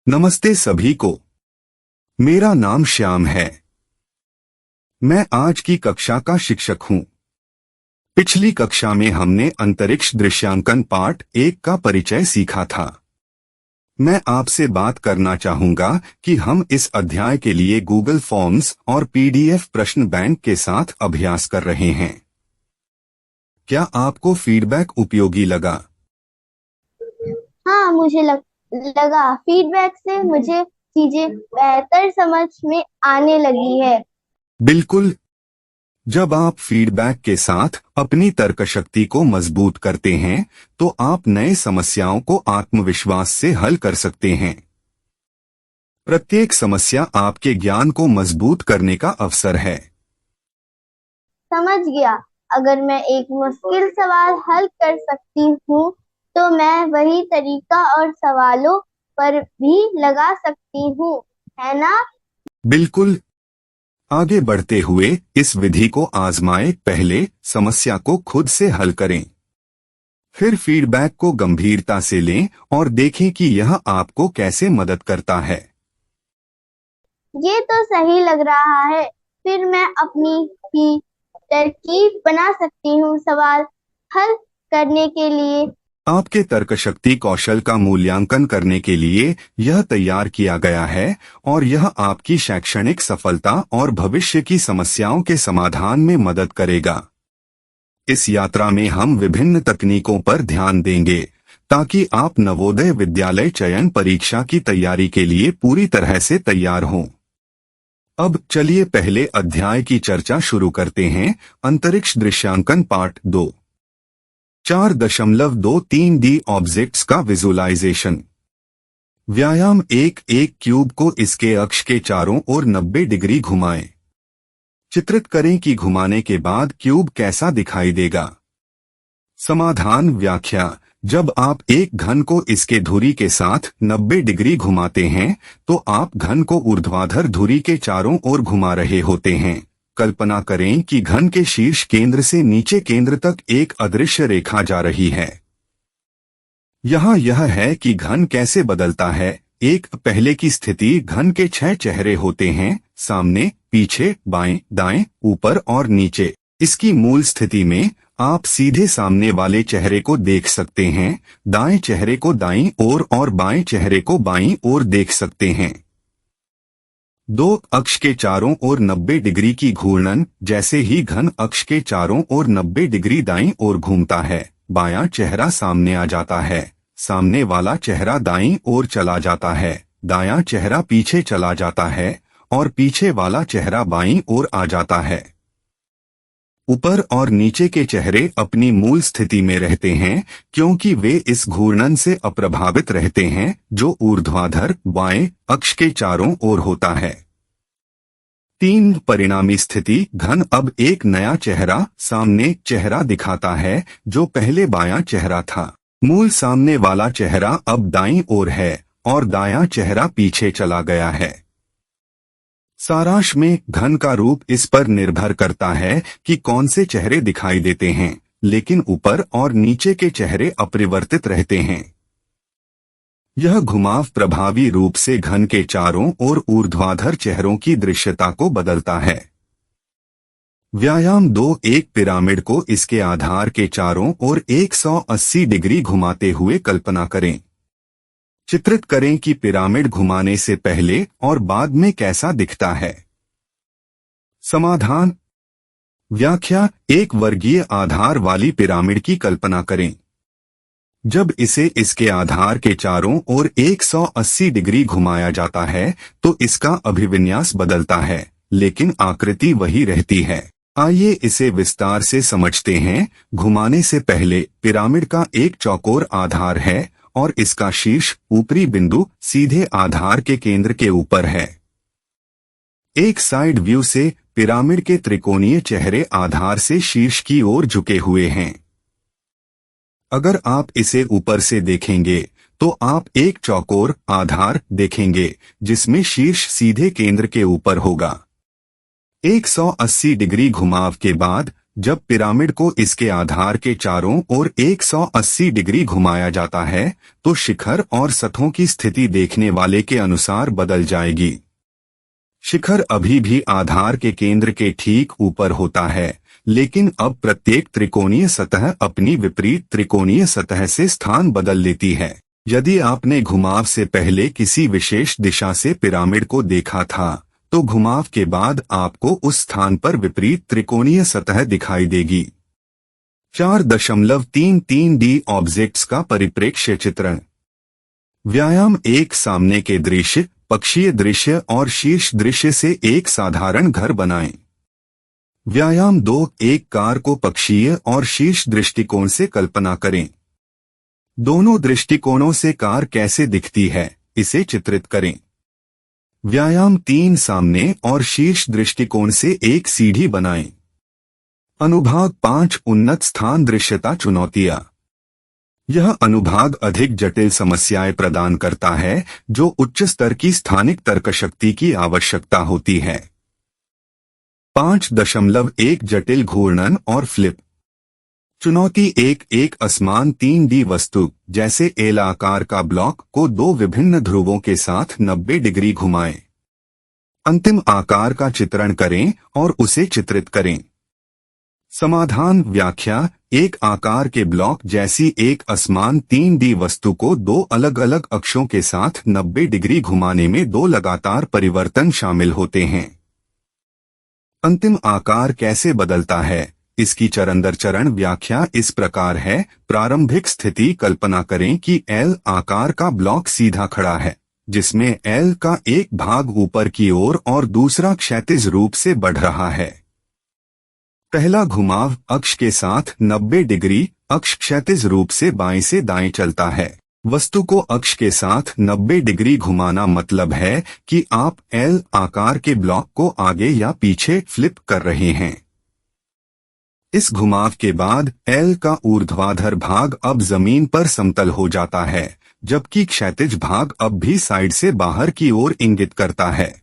नमस्ते सभी को। मेरा नाम श्याम है। मैं आज की कक्षा का शिक्षक हूँ। पिछली कक्षा में हमने अंतरिक्ष दृश्यांकन पार्ट 1 का परिचय सीखा था। मैं आपसे बात करना चाहूंगा कि हम इस अध्याय के लिए गूगल फॉर्म्स और पीडीएफ प्रश्न बैंक के साथ अभ्यास कर रहे हैं। क्या आपको फीडबैक उपयोगी लगा? हाँ, मुझे लगा फीडबैक से मुझे चीजें बेहतर समझ में आने लगी है। बिल्कुल। जब आप फीडबैक के साथ अपनी तर्कशक्ति को मजबूत करते हैं, तो आप नए समस्याओं को आत्मविश्वास से हल कर सकते हैं। प्रत्येक समस्या आपके ज्ञान को मजबूत करने का अवसर है। समझ गया। अगर मैं एक मुश्किल सवाल हल कर सकती हूँ, तो मैं वही तरीका और सवालों पर भी लगा सकती हूँ, है ना? बिल्कुल। आगे बढ़ते हुए इस विधि को आजमाएं। पहले समस्या को खुद से हल करें, फिर फीडबैक को गंभीरता से लें और देखें कि यह आपको कैसे मदद करता है। ये तो सही लग रहा है। फिर मैं अपनी ही तरकीब बना सकती हूँ सवाल हल करने के लिए। आपके तर्कशक्ति कौशल का मूल्यांकन करने के लिए यह तैयार किया गया है और यह आपकी शैक्षणिक सफलता और भविष्य की समस्याओं के समाधान में मदद करेगा। इस यात्रा में हम विभिन्न तकनीकों पर ध्यान देंगे ताकि आप नवोदय विद्यालय चयन परीक्षा की तैयारी के लिए पूरी तरह से तैयार हों। अब चलिए पहले अध्याय की चर्चा शुरू करते हैं। अंतरिक्ष दृश्यांकन पार्ट 2। 4.23D ऑब्जेक्ट्स का विजुअलाइजेशन। व्यायाम 1। एक क्यूब को इसके अक्ष के चारों ओर 90 डिग्री घुमाएं। चित्रित करें कि घुमाने के बाद क्यूब कैसा दिखाई देगा। समाधान। व्याख्या। जब आप एक घन को इसके धुरी के साथ 90 डिग्री घुमाते हैं, तो आप घन को ऊर्ध्वाधर धुरी के चारों ओर घुमा रहे होते हैं। कल्पना करें कि घन के शीर्ष केंद्र से नीचे केंद्र तक एक अदृश्य रेखा जा रही है। यहाँ यह है कि घन कैसे बदलता है। एक। पहले की स्थिति। घन के 6 चेहरे होते हैं, सामने, पीछे, बाएं, दाएं, ऊपर और नीचे। इसकी मूल स्थिति में आप सीधे सामने वाले चेहरे को देख सकते हैं, दाएं चेहरे को दाईं ओर और बाएं चेहरे को बाईं ओर देख सकते हैं। 2। अक्ष के चारों ओर 90 डिग्री की घूर्णन। जैसे ही घन अक्ष के चारों ओर 90 डिग्री दाईं ओर घूमता है, बायां चेहरा सामने आ जाता है, सामने वाला चेहरा दाईं ओर चला जाता है, दायां चेहरा पीछे चला जाता है और पीछे वाला चेहरा बाईं ओर आ जाता है। ऊपर और नीचे के चेहरे अपनी मूल स्थिति में रहते हैं, क्योंकि वे इस घूर्णन से अप्रभावित रहते हैं जो ऊर्ध्वाधर बाएं अक्ष के चारों ओर होता है। 3। परिणामी स्थिति। घन अब एक नया चेहरा, सामने चेहरा दिखाता है जो पहले बायां चेहरा था। मूल सामने वाला चेहरा अब दाईं ओर है और दायां चेहरा पीछे चला गया है। सारांश में घन का रूप इस पर निर्भर करता है कि कौन से चेहरे दिखाई देते हैं, लेकिन ऊपर और नीचे के चेहरे अपरिवर्तित रहते हैं। यह घुमाव प्रभावी रूप से घन के चारों ओर ऊर्ध्वाधर चेहरों की दृश्यता को बदलता है। व्यायाम 2। एक पिरामिड को इसके आधार के चारों ओर 180 डिग्री घुमाते हुए कल्पना करें। चित्रित करें कि पिरामिड घुमाने से पहले और बाद में कैसा दिखता है। समाधान। व्याख्या। एक वर्गीय आधार वाली पिरामिड की कल्पना करें। जब इसे इसके आधार के चारों ओर 180 डिग्री घुमाया जाता है, तो इसका अभिविन्यास बदलता है, लेकिन आकृति वही रहती है। आइए इसे विस्तार से समझते हैं। घुमाने से पहले पिरामिड का एक चौकोर आधार है और इसका शीर्ष ऊपरी बिंदु सीधे आधार के केंद्र के ऊपर है। एक साइड व्यू से पिरामिड के त्रिकोणीय चेहरे आधार से शीर्ष की ओर झुके हुए हैं। अगर आप इसे ऊपर से देखेंगे तो आप एक चौकोर आधार देखेंगे जिसमें शीर्ष सीधे केंद्र के ऊपर होगा। 180 डिग्री घुमाव के बाद जब पिरामिड को इसके आधार के चारों ओर 180 डिग्री घुमाया जाता है तो शिखर और सतहों की स्थिति देखने वाले के अनुसार बदल जाएगी। शिखर अभी भी आधार के केंद्र के ठीक ऊपर होता है, लेकिन अब प्रत्येक त्रिकोणीय सतह अपनी विपरीत त्रिकोणीय सतह से स्थान बदल लेती है। यदि आपने घुमाव से पहले किसी विशेष दिशा से पिरामिड को देखा था, तो घुमाव के बाद आपको उस स्थान पर विपरीत त्रिकोणीय सतह दिखाई देगी। 4.33D ऑब्जेक्ट्स का परिप्रेक्ष्य चित्रण। व्यायाम 1 सामने के दृश्य, पक्षीय दृश्य और शीर्ष दृश्य से एक साधारण घर बनाएं। व्यायाम 2 एक कार को पक्षीय और शीर्ष दृष्टिकोण से कल्पना करें। दोनों दृष्टिकोणों से कार कैसे दिखती है, इसे चित्रित करें। व्यायाम 3 सामने और शीर्ष दृष्टिकोण से एक सीढ़ी बनाएं। अनुभाग 5 उन्नत स्थान दृश्यता चुनौतियां। यह अनुभाग अधिक जटिल समस्याएं प्रदान करता है, जो उच्च स्तर की स्थानिक तर्कशक्ति की आवश्यकता होती है। 5.1 जटिल घूर्णन और फ्लिप। चुनौती 1 एक असमान 3D वस्तु जैसे एल आकार का ब्लॉक को 2 विभिन्न ध्रुवों के साथ 90 डिग्री घुमाएं। अंतिम आकार का चित्रण करें और उसे चित्रित करें। समाधान व्याख्या एक आकार के ब्लॉक जैसी एक असमान 3D वस्तु को 2 अलग अलग अक्षों के साथ 90 डिग्री घुमाने में 2 लगातार परिवर्तन शामिल होते हैं। अंतिम आकार कैसे बदलता है, इसकी चरण दर चरण व्याख्या इस प्रकार है। प्रारंभिक स्थिति कल्पना करें कि एल आकार का ब्लॉक सीधा खड़ा है, जिसमें एल का एक भाग ऊपर की ओर और दूसरा क्षैतिज रूप से बढ़ रहा है। पहला घुमाव अक्ष के साथ 90 डिग्री, अक्ष क्षैतिज रूप से बाएं से दाएं चलता है। वस्तु को अक्ष के साथ 90 डिग्री घुमाना मतलब है कि आप एल आकार के ब्लॉक को आगे या पीछे फ्लिप कर रहे हैं। इस घुमाव के बाद एल का ऊर्ध्वाधर भाग अब जमीन पर समतल हो जाता है, जबकि क्षैतिज भाग अब भी साइड से बाहर की ओर इंगित करता है।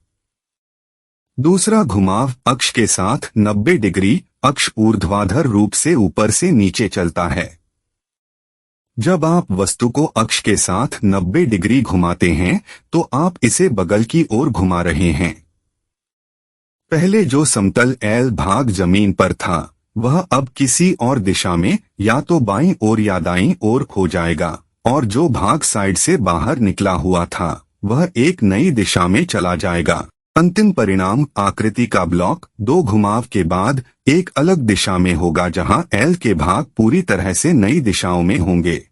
दूसरा घुमाव अक्ष के साथ 90 डिग्री, अक्ष ऊर्ध्वाधर रूप से ऊपर से नीचे चलता है। जब आप वस्तु को अक्ष के साथ 90 डिग्री घुमाते हैं तो आप इसे बगल की ओर घुमा रहे हैं। पहले जो समतल एल भाग जमीन पर था, वह अब किसी और दिशा में या तो बाईं ओर या दाईं ओर हो जाएगा, और जो भाग साइड से बाहर निकला हुआ था, वह एक नई दिशा में चला जाएगा। अंतिम परिणाम आकृति का ब्लॉक 2 घुमाव के बाद एक अलग दिशा में होगा, जहां एल के भाग पूरी तरह से नई दिशाओं में होंगे।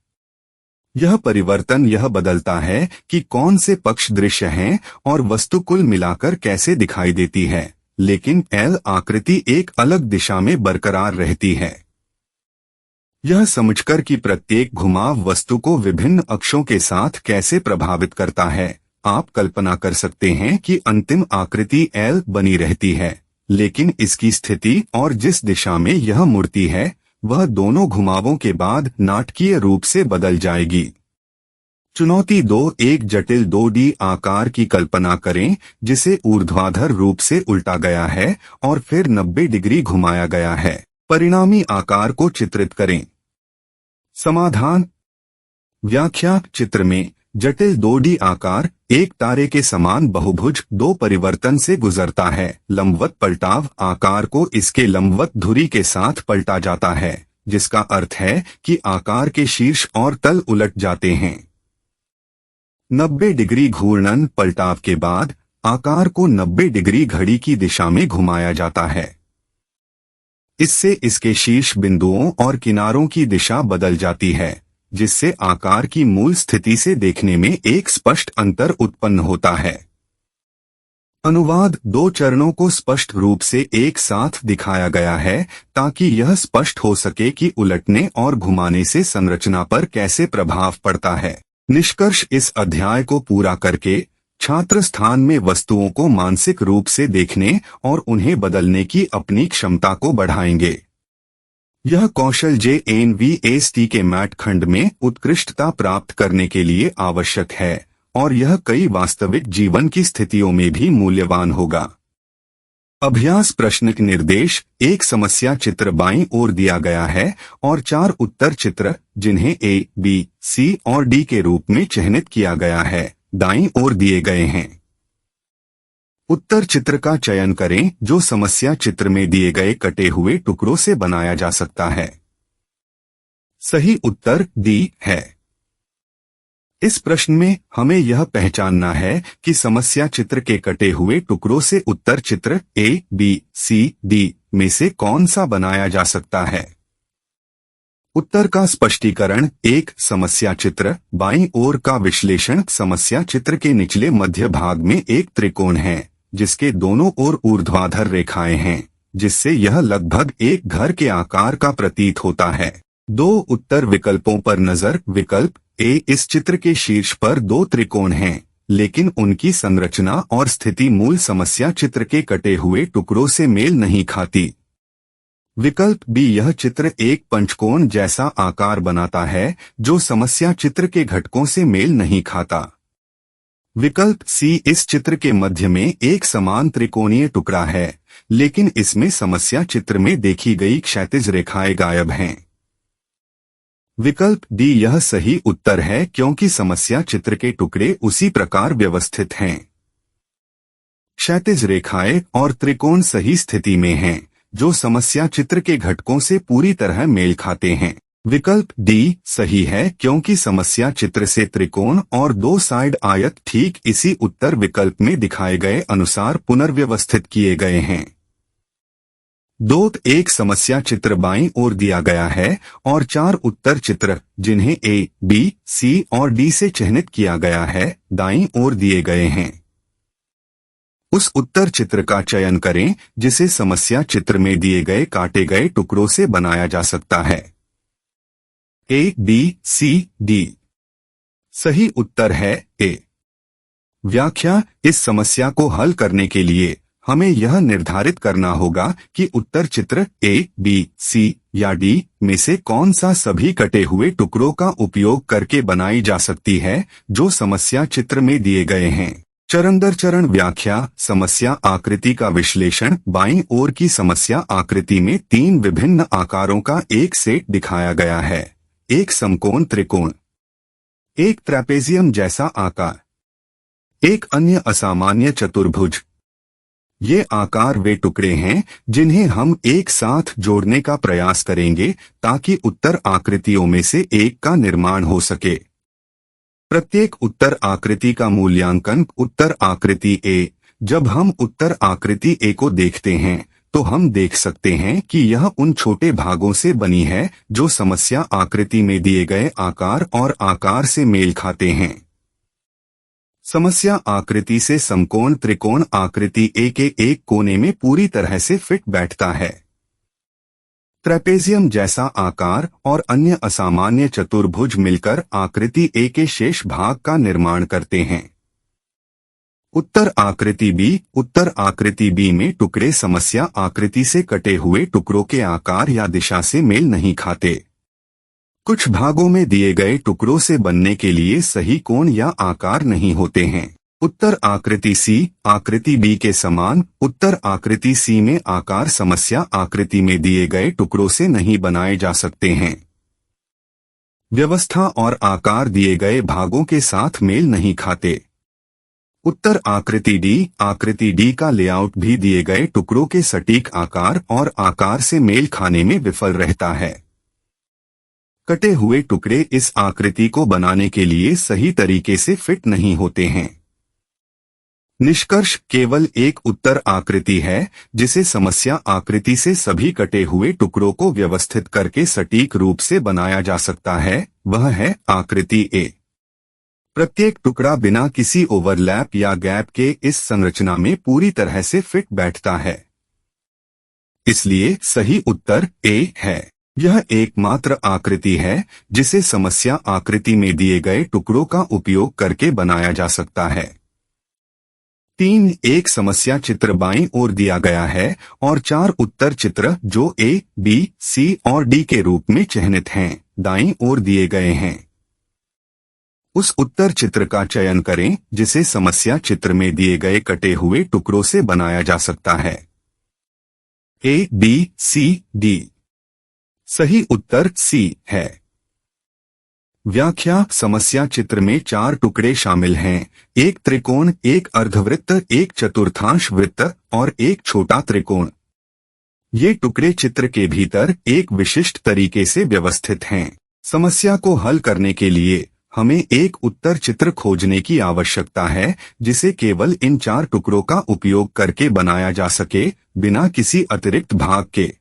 यह परिवर्तन यह बदलता है कि कौन से पक्ष दृश्य हैं और वस्तु कुल मिलाकर कैसे दिखाई देती है, लेकिन एल आकृति एक अलग दिशा में बरकरार रहती है। यह समझकर कि प्रत्येक घुमाव वस्तु को विभिन्न अक्षों के साथ कैसे प्रभावित करता है, आप कल्पना कर सकते हैं कि अंतिम आकृति एल बनी रहती है, लेकिन इसकी स्थिति और जिस दिशा में यह मुड़ती है, वह दोनों घुमावों के बाद नाटकीय रूप से बदल जाएगी। चुनौती 2 एक जटिल 2D आकार की कल्पना करें, जिसे ऊर्ध्वाधर रूप से उल्टा गया है और फिर 90 डिग्री घुमाया गया है। परिणामी आकार को चित्रित करें। समाधान व्याख्या चित्र में जटिल 2D आकार एक तारे के समान बहुभुज 2 परिवर्तन से गुजरता है। लंबवत पलटाव आकार को इसके लंबवत धुरी के साथ पलटा जाता है, जिसका अर्थ है कि आकार के शीर्ष और तल उलट जाते हैं। 90 डिग्री घूर्णन पलटाव के बाद आकार को 90 डिग्री घड़ी की दिशा में घुमाया जाता है। इससे इसके शीर्ष बिंदुओं और किनारों की दिशा बदल जाती है, जिससे आकार की मूल स्थिति से देखने में एक स्पष्ट अंतर उत्पन्न होता है। अनुवाद 2 चरणों को स्पष्ट रूप से एक साथ दिखाया गया है, ताकि यह स्पष्ट हो सके कि उलटने और घुमाने से संरचना पर कैसे प्रभाव पड़ता है। निष्कर्ष इस अध्याय को पूरा करके छात्र स्थान में वस्तुओं को मानसिक रूप से देखने और उन्हें बदलने की अपनी क्षमता को बढ़ाएंगे। यह कौशल JNVST के मैट खंड में उत्कृष्टता प्राप्त करने के लिए आवश्यक है, और यह कई वास्तविक जीवन की स्थितियों में भी मूल्यवान होगा। अभ्यास प्रश्न निर्देश। एक समस्या चित्र बाईं ओर दिया गया है और 4 उत्तर चित्र जिन्हें ए, बी, सी और डी के रूप में चिह्नित किया गया है दाईं ओर दिए गए हैं। उत्तर चित्र का चयन करें जो समस्या चित्र में दिए गए कटे हुए टुकड़ों से बनाया जा सकता है। सही उत्तर डी है। इस प्रश्न में हमें यह पहचानना है कि समस्या चित्र के कटे हुए टुकड़ों से उत्तर चित्र ए, बी, सी, डी में से कौन सा बनाया जा सकता है। उत्तर का स्पष्टीकरण। एक समस्या चित्र बाईं ओर का विश्लेषण। समस्या चित्र के निचले मध्य भाग में एक त्रिकोण है जिसके दोनों ओर ऊर्ध्वाधर रेखाएं हैं जिससे यह लगभग एक घर के आकार का प्रतीत होता है। 2 उत्तर विकल्पों पर नजर। विकल्प ए। इस चित्र के शीर्ष पर 2 त्रिकोण हैं लेकिन उनकी संरचना और स्थिति मूल समस्या चित्र के कटे हुए टुकड़ों से मेल नहीं खाती। विकल्प बी। यह चित्र एक पंचकोण जैसा आकार बनाता है जो समस्या चित्र के घटकों से मेल नहीं खाता। विकल्प सी। इस चित्र के मध्य में एक समान त्रिकोणीय टुकड़ा है लेकिन इसमें समस्या चित्र में देखी गई क्षैतिज रेखाएं गायब हैं। विकल्प डी। यह सही उत्तर है क्योंकि समस्या चित्र के टुकड़े उसी प्रकार व्यवस्थित हैं। क्षैतिज रेखाएं और त्रिकोण सही स्थिति में हैं जो समस्या चित्र के घटकों से पूरी तरह मेल खाते हैं। विकल्प डी सही है क्योंकि समस्या चित्र से त्रिकोण और 2 साइड आयत ठीक इसी उत्तर विकल्प में दिखाए गए अनुसार पुनर्व्यवस्थित किए गए हैं। 2 एक समस्या चित्र बाईं ओर दिया गया है और 4 उत्तर चित्र जिन्हें ए, बी, सी और डी से चिह्नित किया गया है दाईं ओर दिए गए हैं। उस उत्तर चित्र का चयन करें जिसे समस्या चित्र में दिए गए काटे गए टुकड़ों से बनाया जा सकता है। ए, बी, सी, डी। सही उत्तर है ए। व्याख्या। इस समस्या को हल करने के लिए हमें यह निर्धारित करना होगा कि उत्तर चित्र ए, बी, सी या डी में से कौन सा सभी कटे हुए टुकड़ों का उपयोग करके बनाई जा सकती है जो समस्या चित्र में दिए गए हैं। चरण दर चरण व्याख्या। समस्या आकृति का विश्लेषण। बाईं ओर की समस्या आकृति में 3 विभिन्न आकारों का एक सेट दिखाया गया है। एक समकोण त्रिकोण, एक ट्रेपेजियम जैसा आकार, एक अन्य असामान्य चतुर्भुज। ये आकार वे टुकड़े हैं जिन्हें हम एक साथ जोड़ने का प्रयास करेंगे ताकि उत्तर आकृतियों में से एक का निर्माण हो सके। प्रत्येक उत्तर आकृति का मूल्यांकन। उत्तर आकृति ए। जब हम उत्तर आकृति ए को देखते हैं तो हम देख सकते हैं कि यह उन छोटे भागों से बनी है जो समस्या आकृति में दिए गए आकार और आकार से मेल खाते हैं। समस्या आकृति से समकोण त्रिकोण आकृति ए के एक कोने में पूरी तरह से फिट बैठता है। ट्रेपेजियम जैसा आकार और अन्य असामान्य चतुर्भुज मिलकर आकृति ए के शेष भाग का निर्माण करते हैं। उत्तर आकृति बी। उत्तर आकृति बी में टुकड़े समस्या आकृति से कटे हुए टुकड़ों के आकार या दिशा से मेल नहीं खाते। कुछ भागों में दिए गए टुकड़ों से बनने के लिए सही कोण या आकार नहीं होते हैं। उत्तर आकृति सी। आकृति बी के समान उत्तर आकृति सी में आकार समस्या आकृति में दिए गए टुकड़ों से नहीं बनाए जा सकते हैं। व्यवस्था और आकार दिए गए भागों के साथ मेल नहीं खाते। उत्तर आकृति डी। आकृति डी का लेआउट भी दिए गए टुकड़ों के सटीक आकार और आकार से मेल खाने में विफल रहता है। कटे हुए टुकड़े इस आकृति को बनाने के लिए सही तरीके से फिट नहीं होते हैं। निष्कर्ष। केवल एक उत्तर आकृति है जिसे समस्या आकृति से सभी कटे हुए टुकड़ों को व्यवस्थित करके सटीक रूप से बनाया जा सकता है, वह है आकृति ए। प्रत्येक टुकड़ा बिना किसी ओवरलैप या गैप के इस संरचना में पूरी तरह से फिट बैठता है, इसलिए सही उत्तर ए है। यह एकमात्र आकृति है जिसे समस्या आकृति में दिए गए टुकड़ों का उपयोग करके बनाया जा सकता है। 3 एक समस्या चित्र बाईं ओर दिया गया है और 4 उत्तर चित्र जो ए, बी, सी और डी के रूप में चिह्नित हैं, दाईं ओर दिए गए हैं। उस उत्तर चित्र का चयन करें जिसे समस्या चित्र में दिए गए कटे हुए टुकड़ों से बनाया जा सकता है। ए, बी, सी, डी। सही उत्तर सी है। व्याख्या समस्या चित्र में 4 टुकड़े शामिल हैं, एक त्रिकोण, एक अर्धवृत्त, एक चतुर्थांश वृत्त और एक छोटा त्रिकोण। ये टुकड़े चित्र के भीतर एक विशिष्ट तरीके से व्यवस्थित हैं। समस्या को हल करने के लिए हमें एक उत्तर चित्र खोजने की आवश्यकता है, जिसे केवल इन 4 टुकड़ों का उपयोग करके बनाया जा सके, बिना किसी अतिरिक्त भाग के।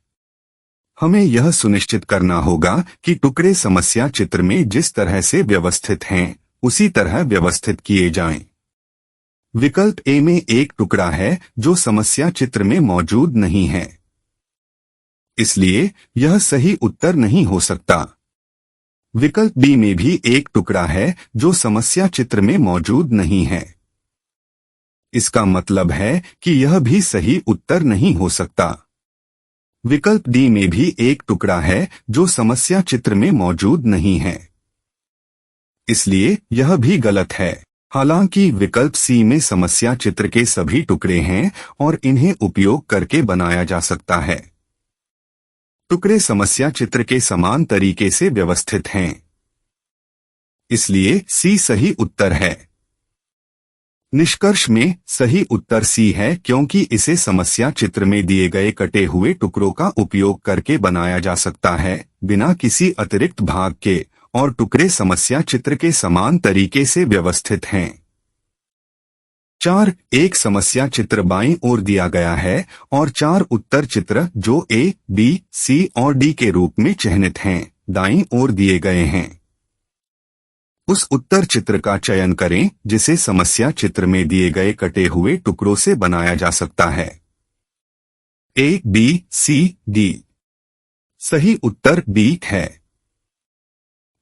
हमें यह सुनिश्चित करना होगा कि टुकड़े समस्या चित्र में जिस तरह से व्यवस्थित हैं, उसी तरह व्यवस्थित किए जाएं। विकल्प ए में एक टुकड़ा है जो समस्या चित्र में मौजूद नहीं है, इसलिए यह सही उत्तर नहीं हो सकता। विकल्प बी में भी एक टुकड़ा है जो समस्या चित्र में मौजूद नहीं है, इसका मतलब है कि यह भी सही उत्तर नहीं हो सकता। विकल्प डी में भी एक टुकड़ा है जो समस्या चित्र में मौजूद नहीं है, इसलिए यह भी गलत है। हालांकि विकल्प सी में समस्या चित्र के सभी टुकड़े हैं और इन्हें उपयोग करके बनाया जा सकता है। टुकड़े समस्या चित्र के समान तरीके से व्यवस्थित हैं, इसलिए सी सही उत्तर है। निष्कर्ष में सही उत्तर सी है, क्योंकि इसे समस्या चित्र में दिए गए कटे हुए टुकड़ों का उपयोग करके बनाया जा सकता है, बिना किसी अतिरिक्त भाग के, और टुकड़े समस्या चित्र के समान तरीके से व्यवस्थित हैं। 4. एक समस्या चित्र बाईं ओर दिया गया है और 4 उत्तर चित्र जो ए, बी, सी और डी के रूप में चिह्नित हैं, दाईं ओर दिए गए हैं। उस उत्तर चित्र का चयन करें जिसे समस्या चित्र में दिए गए कटे हुए टुकड़ों से बनाया जा सकता है। ए, बी, सी, डी। सही उत्तर बी है।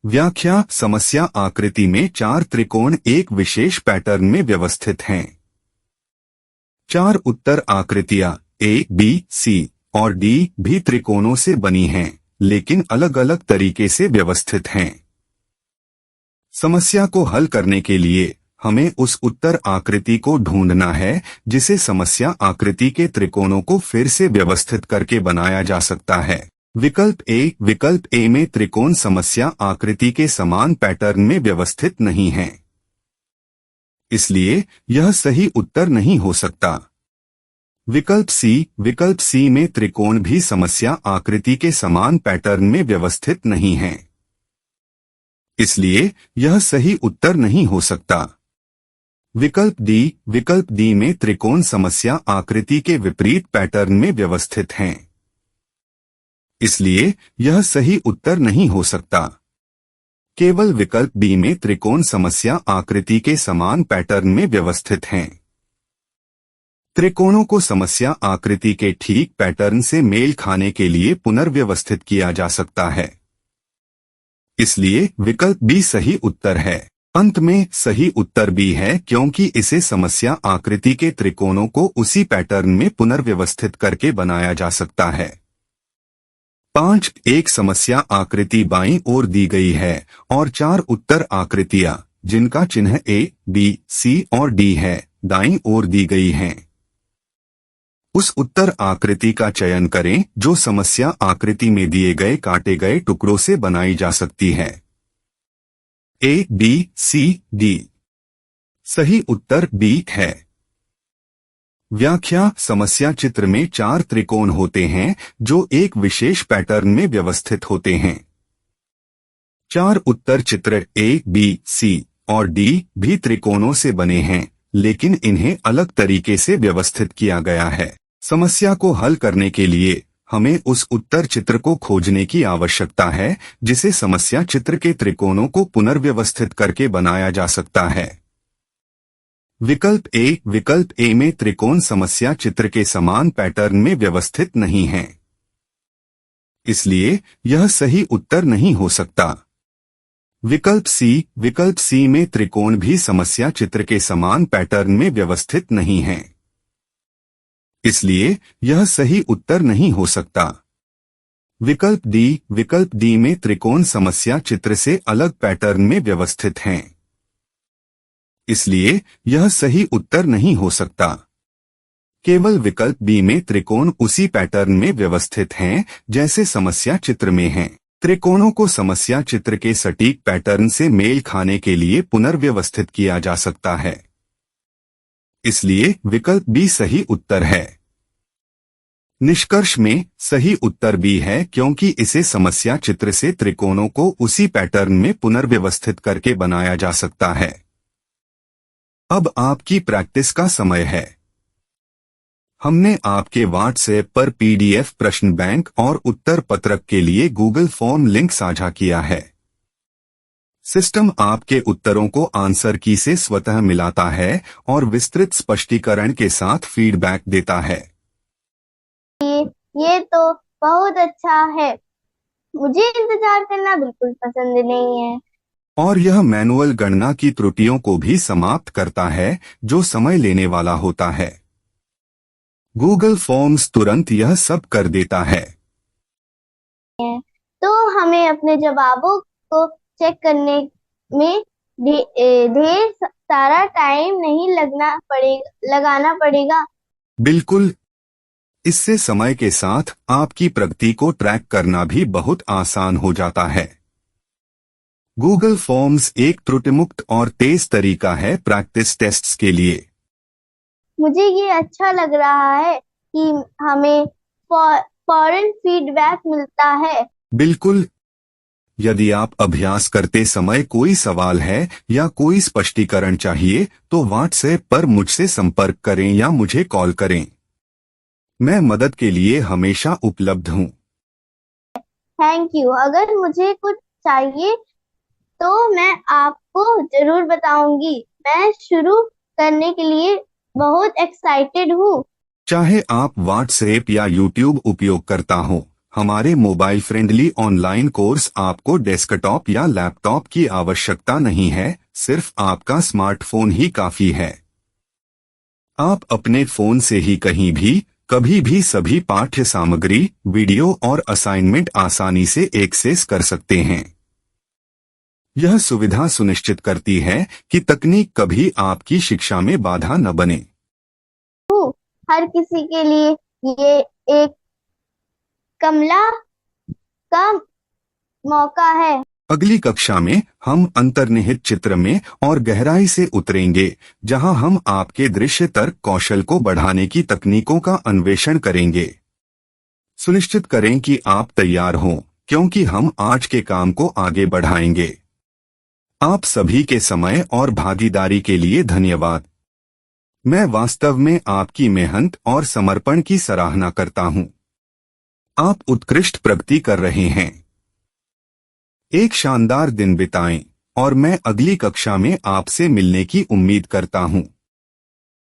व्याख्या समस्या आकृति में 4 त्रिकोण एक विशेष पैटर्न में व्यवस्थित हैं। 4 उत्तर आकृतियां ए, बी, सी और डी भी त्रिकोणों से बनी हैं, लेकिन अलग अलग तरीके से व्यवस्थित हैं। समस्या को हल करने के लिए हमें उस उत्तर आकृति को ढूंढना है जिसे समस्या आकृति के त्रिकोणों को फिर से व्यवस्थित करके बनाया जा सकता है। विकल्प ए में त्रिकोण समस्या आकृति के समान पैटर्न में व्यवस्थित नहीं है, इसलिए यह सही उत्तर नहीं हो सकता। विकल्प सी में त्रिकोण भी समस्या आकृति के समान पैटर्न में व्यवस्थित नहीं है, इसलिए यह सही उत्तर नहीं हो सकता। विकल्प डी में त्रिकोण समस्या आकृति के विपरीत पैटर्न में व्यवस्थित हैं, इसलिए यह सही उत्तर नहीं हो सकता। केवल विकल्प बी में त्रिकोण समस्या आकृति के समान पैटर्न में व्यवस्थित हैं। त्रिकोणों को समस्या आकृति के ठीक पैटर्न से मेल खाने के लिए पुनर्व्यवस्थित किया जा सकता है, इसलिए विकल्प बी सही उत्तर है। अंत में सही उत्तर बी है, क्योंकि इसे समस्या आकृति के त्रिकोणों को उसी पैटर्न में पुनर्व्यवस्थित करके बनाया जा सकता है। 5. एक समस्या आकृति बाईं ओर दी गई है और 4 उत्तर आकृतियां जिनका चिन्ह ए, बी, सी और डी है, दाईं ओर दी गई हैं। उस उत्तर आकृति का चयन करें जो समस्या आकृति में दिए गए काटे गए टुकड़ों से बनाई जा सकती है। ए, बी, सी, डी। सही उत्तर बी है। व्याख्या समस्या चित्र में 4 त्रिकोण होते हैं जो एक विशेष पैटर्न में व्यवस्थित होते हैं। 4 उत्तर चित्र ए, बी, सी और डी भी त्रिकोणों से बने हैं, लेकिन इन्हें अलग तरीके से व्यवस्थित किया गया है। समस्या को हल करने के लिए हमें उस उत्तर चित्र को खोजने की आवश्यकता है जिसे समस्या चित्र के त्रिकोणों को पुनर्व्यवस्थित करके बनाया जा सकता है। विकल्प ए में त्रिकोण समस्या चित्र के समान पैटर्न में व्यवस्थित नहीं है, इसलिए यह सही उत्तर नहीं हो सकता। विकल्प सी में त्रिकोण भी समस्या चित्र के समान पैटर्न में व्यवस्थित नहीं है, इसलिए यह सही उत्तर नहीं हो सकता। विकल्प डी में त्रिकोण समस्या चित्र से अलग पैटर्न में व्यवस्थित हैं, इसलिए यह सही उत्तर नहीं हो सकता। केवल विकल्प बी में त्रिकोण उसी पैटर्न में व्यवस्थित हैं जैसे समस्या चित्र में हैं। त्रिकोणों को समस्या चित्र के सटीक पैटर्न से मेल खाने के लिए पुनर्व्यवस्थित किया जा सकता है, इसलिए विकल्प बी सही उत्तर है। निष्कर्ष में सही उत्तर बी है, क्योंकि इसे समस्या चित्र से त्रिकोणों को उसी पैटर्न में पुनर्व्यवस्थित करके बनाया जा सकता है। अब आपकी प्रैक्टिस का समय है। हमने आपके व्हाट्सएप पर पीडीएफ प्रश्न बैंक और उत्तर पत्रक के लिए गूगल फॉर्म लिंक साझा किया है। सिस्टम आपके उत्तरों को आंसर की से स्वतः मिलाता है और विस्तृत स्पष्टीकरण के साथ फीडबैक देता है। ये तो बहुत अच्छा है। मुझे इंतजार करना बिल्कुल पसंद नहीं है। और यह मैनुअल गणना की त्रुटियों को भी समाप्त करता है, जो समय लेने वाला होता है। गूगल फॉर्म्स तुरंत यह सब कर देता है। तो हमें अपने जवाबों को चेक करने में ढेर सारा टाइम नहीं लगाना पड़ेगा। बिल्कुल, इससे समय के साथ आपकी प्रगति को ट्रैक करना भी बहुत आसान हो जाता है। गूगल फॉर्म्स एक त्रुटिमुक्त और तेज तरीका है प्रैक्टिस टेस्ट्स के लिए। मुझे ये अच्छा लग रहा है कि हमें फौरन फीडबैक मिलता है। बिल्कुल, यदि आप अभ्यास करते समय कोई सवाल है या कोई स्पष्टीकरण चाहिए तो व्हाट्सएप पर मुझसे संपर्क करें या मुझे कॉल करें। मैं मदद के लिए हमेशा उपलब्ध हूँ। Thank you. अगर मुझे कुछ चाहिए तो मैं आपको जरूर बताऊंगी। मैं शुरू करने के लिए बहुत एक्साइटेड हूँ। चाहे आप व्हाट्सएप या यूट्यूब उपयोग करता हो, हमारे मोबाइल फ्रेंडली ऑनलाइन कोर्स आपको डेस्कटॉप या लैपटॉप की आवश्यकता नहीं है, सिर्फ आपका स्मार्टफोन ही काफी है। आप अपने फोन से ही कहीं भी, कभी भी सभी पाठ्य सामग्री, वीडियो और असाइनमेंट आसानी से एक्सेस कर सकते हैं। यह सुविधा सुनिश्चित करती है कि तकनीक कभी आपकी शिक्षा में बाधा न बने। हर किसी के लिए ये एक कमला का मौका है। अगली कक्षा में हम अंतर्निहित चित्र में और गहराई से उतरेंगे, जहां हम आपके दृश्य तर्क कौशल को बढ़ाने की तकनीकों का अन्वेषण करेंगे। सुनिश्चित करें कि आप तैयार हों, क्योंकि हम आज के काम को आगे बढ़ाएंगे। आप सभी के समय और भागीदारी के लिए धन्यवाद। मैं वास्तव में आपकी मेहनत और समर्पण की सराहना करता हूं। आप उत्कृष्ट प्रगति कर रहे हैं। एक शानदार दिन बिताएं और मैं अगली कक्षा में आपसे मिलने की उम्मीद करता हूं।